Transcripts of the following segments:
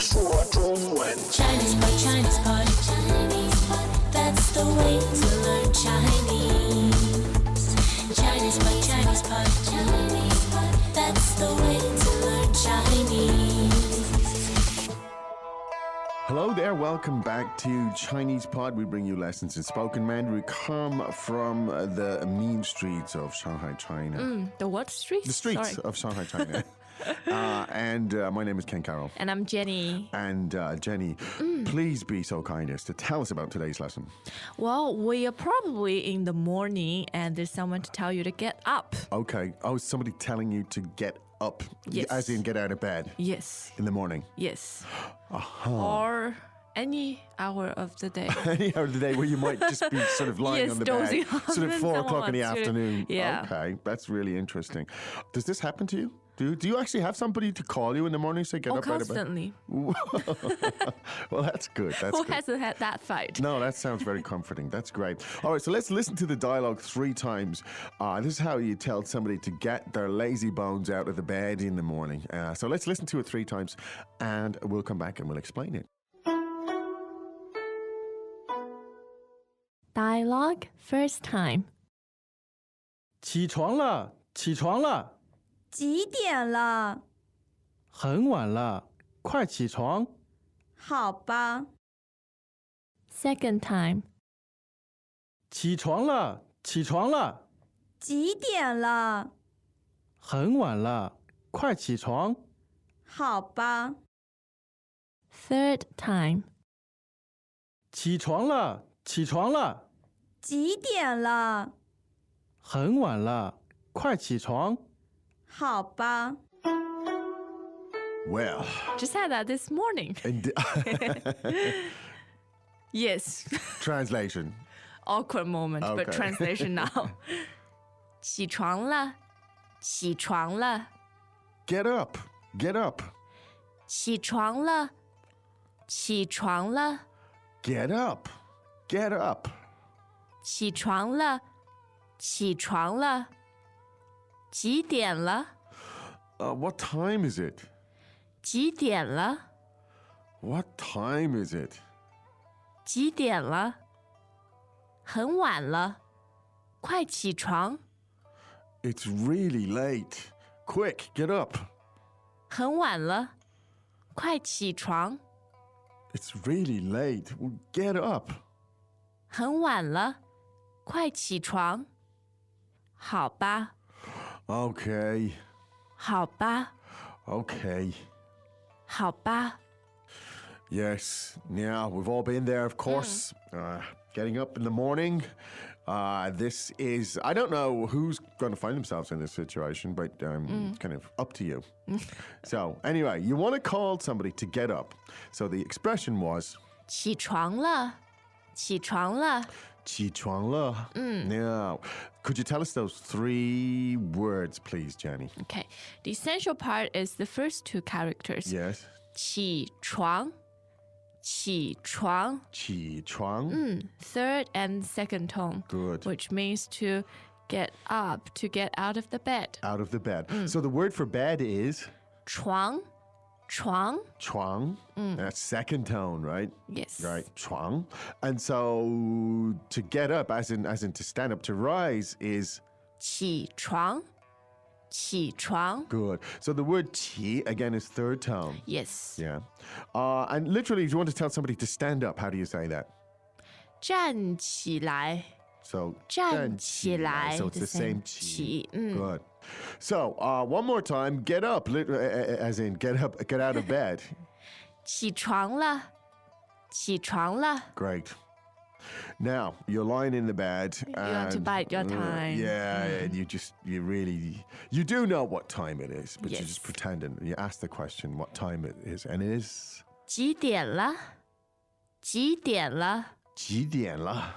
说中文。 Chinese pot, Chinese pot, Chinese pot. That's the way to learn Chinese. Chinese pot, Chinese pot, Chinese pot. That's the way to learn Chinese. Hello there, welcome back to Chinese Pod. We bring you lessons in spoken Mandarin. We come from the mean streets of Shanghai, China. The what streets? The streets Sorry. of Shanghai, China. And my name is Ken Carroll. And I'm Jenny. And Jenny, please be so kind as to tell us about today's lesson. Well, we are probably in the morning and there's someone to tell you to get up. Okay. Oh, somebody telling you to get up. Yes. As in get out of bed Yes. in the morning. Yes. Or any hour of the day. Any hour of the day where you might just be sort of lying Yes, on the bed. dozing off Sort of and 4 someone o'clock in the wants to- afternoon. Yeah. Okay, that's really interesting. Does this happen to you? Do you actually have somebody to call you in the morning, say get up out of bed? Constantly. Well, that's good. That's Who good. hasn't had that fight? No, that sounds very comforting. That's great. All right, so let's listen to the dialogue 3 times. This is how you tell somebody to get their lazy bones out of the bed in the morning. So let's listen to it 3 times, and we'll come back and we'll explain it. Dialogue first time. 起床了，起床了，几点了？很晚了，快起床。好吧， Second time. 起床了，起床了，几点了？很晚了，快起床。好吧， Third time. 起床了，起床了，几点了？很晚了，快起床。好吧， Well, Just had that this morning. Yes. translation. Awkward moment, but Okay. translation now. 起床了，起床了， Get up, get up, 起床了，起床了， get up, get up. 起床了，起床了，几点了？ What time is it? 几点了？ What time is it? 几点了？很晚了，快起床！ It's really late. Quick, get up. 很晚了，快起床！ It's really late. Well, get up. 很晚了，快起床！好吧， Okay, 好吧， okay. 好吧。 Yes, yeah, we've all been there, of course. Getting up in the morning. This is, I don't know who's going to find themselves in this situation, but kind of up to you. So, anyway, you want to call somebody to get up. So the expression was, 起床了，起床了。起床了. Now, could you tell us those 3 words, please, Jenny? Okay, the essential part is the first 2 characters. Yes. 起床，起床。起床. Third and second tone. Good. Which means to get up, to get out of the bed. Out of the bed. So the word for bed is 床，床。 chuang. That's second tone, right? Yes. Right, chuang. And so to get up, as in to stand up, to rise is 起床，起床。 good. So the word qi again is third tone. Yes. Yeah. And literally, if you want to tell somebody to stand up, how do you say that? 站起来， So 站起来。 So it's the same qi. 起。 Good. So one more time, get up, as in get up, get out of bed. 起床了，起床了。 Great. Now you're lying in the bed. You want to and, bide your time. Yeah, and you do know what time it is, but you're Yes. just pretending. You ask the question what time it is, and it is 几点了？几点了？几点了?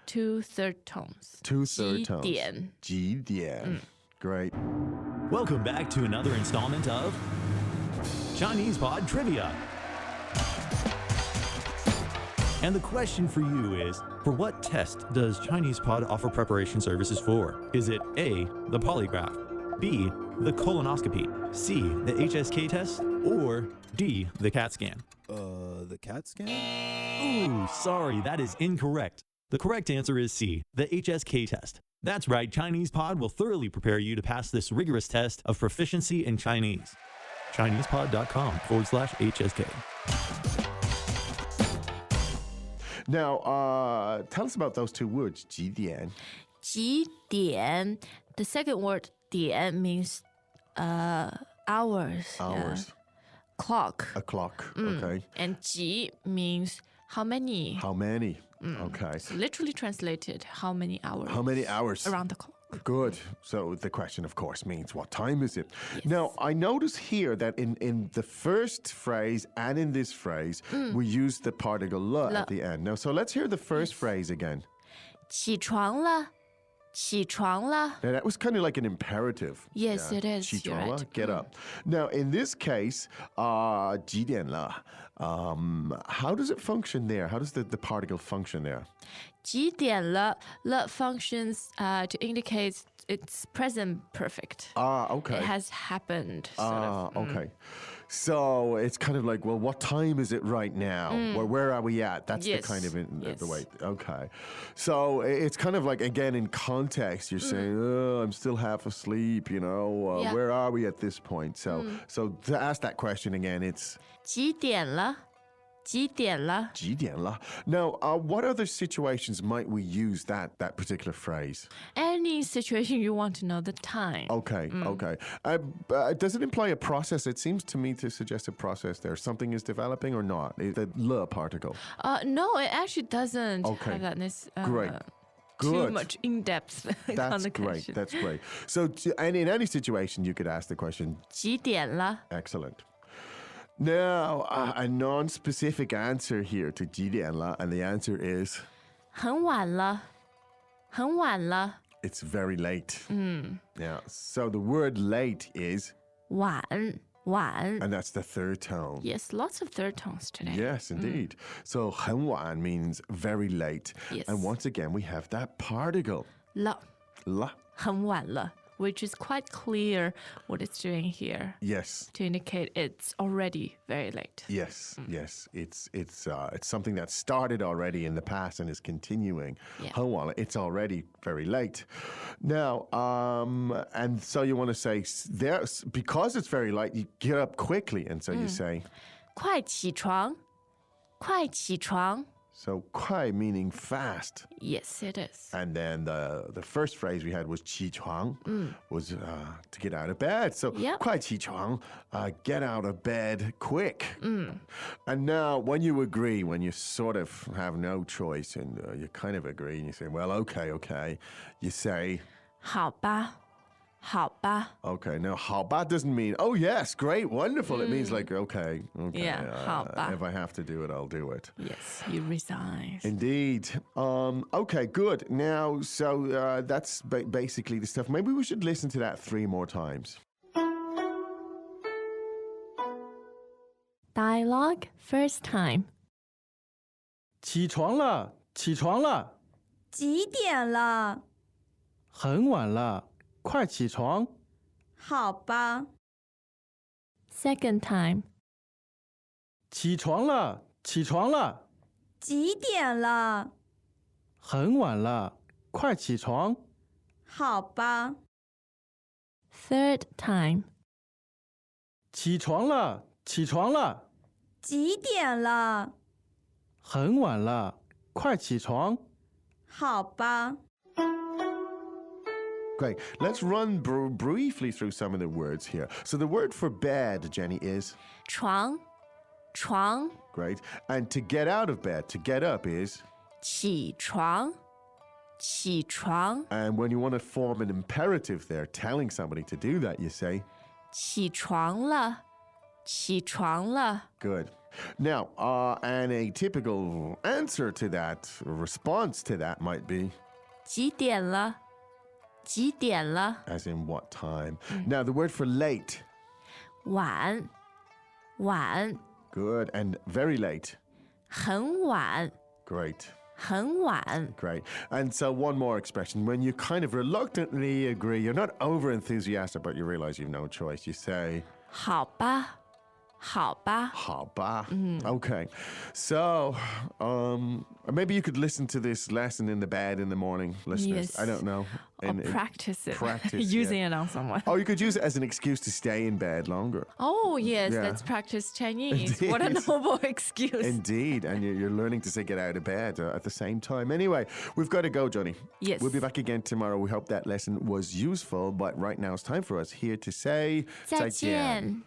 2 third tones. 2 third 几 tones. 点？几点. Great. Welcome back to another installment of Chinese Pod Trivia. And the question for you is, for what test does Chinese Pod offer preparation services for? Is it A, the polygraph, B, the colonoscopy, C, the HSK test, Or D, the CAT scan? The CAT scan? Ooh, sorry, that is incorrect. The correct answer is C, the HSK test. That's right, Chinese Pod will thoroughly prepare you to pass this rigorous test of proficiency in Chinese. ChinesePod.com/HSK. Now, tell us about those two words, 几点. 几点? The second word 点 means hours. Hours. Clock. A clock, okay. And 几 means how many. How many? Okay. So literally translated, how many hours. How many hours? Around the clock. Good. So the question, of course, means what time is it? Now, I notice here that in the first phrase and in this phrase, we use the particle le at the end. Now, so let's hear the first phrase again. 起床了,起床了. Now, that was kind of like an imperative. Yes, it is. 起 You're 床了, right. get up. Now, in this case, 几点了? How does it function there? How does the particle function there? 几点了? Le functions to indicate it's present perfect. Okay. It has happened. Sort of. Okay. So it's kind of like, well, what time is it right now? Where are we at? That's Yes. the kind of the Yes. way. Okay. So it's kind of like, again, in context, you're saying, oh, I'm still half asleep, you know, Yeah. where are we at this point? So to ask that question again, it's 几点了?几点了?几点了? Now, what other situations might we use that particular phrase? Any situation you want to know the time. Okay, okay. Does it imply a process? It seems to me to suggest a process there. Something is developing or not? The le particle. No, it actually doesn't Okay. have that Great. too Good. much in-depth That's great. connotation. That's great. So, and in any situation, you could ask the question. 几点了? Excellent. Now, a non-specific answer here to 几点了, and the answer is 很晚了,很晚了. it's very late. Yeah. So the word late is, 晚,晚. and that's the third tone. Yes, lots of third tones today. Yes, indeed. So 很晚 means very late. Yes. And once again, we have that particle. 了,了. 很晚了, which is quite clear what it's doing here Yes. to indicate it's already very late. Yes, yes, it's something that started already in the past and is continuing. Yeah. 很晚了, it's already very late. Now, and so you want to say there because it's very late, you get up quickly, and so you say 快起床,快起床. so 快 meaning fast, Yes, it is. and then the first phrase we had was 起床, was to get out of bed. So Yep. 快起床, get out of bed quick. And now, when you agree, when you sort of have no choice and you kind of agree, and you say, well, okay, you say, 好吧,好吧. okay. Now, 好吧 doesn't mean, oh, yes, great, wonderful. It means like, okay. Yeah, 好吧. If I have to do it, I'll do it. Yes, you resign. Indeed. Okay, good. Now, so that's basically the stuff. Maybe we should listen to that 3 more times. Dialogue first time. 起床了，起床了，几点了？很晚了，快起床。好吧， Second time. 起床了，起床了，几点了？很晚了，快起床。好吧， Third time. 起床了，起床了，几点了？很晚了，快起床。好吧， Great. Let's run briefly through some of the words here. So the word for bed, Jenny, is 床,床, great. And to get out of bed, to get up is, 起床,起床, and when you want to form an imperative there, telling somebody to do that, you say, 起床了,起床了. good. Now, and a typical answer to that, response to that might be, 几点了?几点了? as in what time. Now, the word for late, 晚,晚, good. And very late, 很晚, great. 很晚. Great. And so one more expression. When you kind of reluctantly agree, you're not over enthusiastic, but you realize you've no choice. You say, 好吧,好吧。好吧. Okay. So, maybe you could listen to this lesson in the bed in the morning, listeners. Yes. I don't know. Or practice it. Practice, Using it on someone. Oh, you could use it as an excuse to stay in bed longer. Oh, yes, Yeah. let's practice Chinese. What a Indeed. noble excuse. Indeed, and you're learning to say get out of bed at the same time. Anyway, we've got to go, Johnny. Yes. We'll be back again tomorrow. We hope that lesson was useful, but right now it's time for us here to say 再见.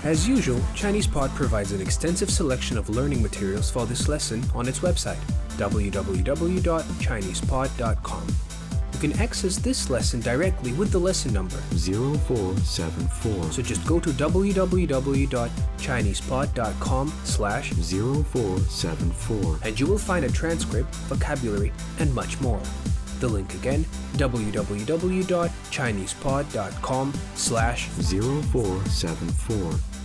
As usual, ChinesePod provides an extensive selection of learning materials for this lesson on its website, www.chinesepod.com. You can access this lesson directly with the lesson number 0474. So just go to www.chinesepod.com/0474 and you will find a transcript, vocabulary, and much more. The link again, www.chinesepod.com/0474.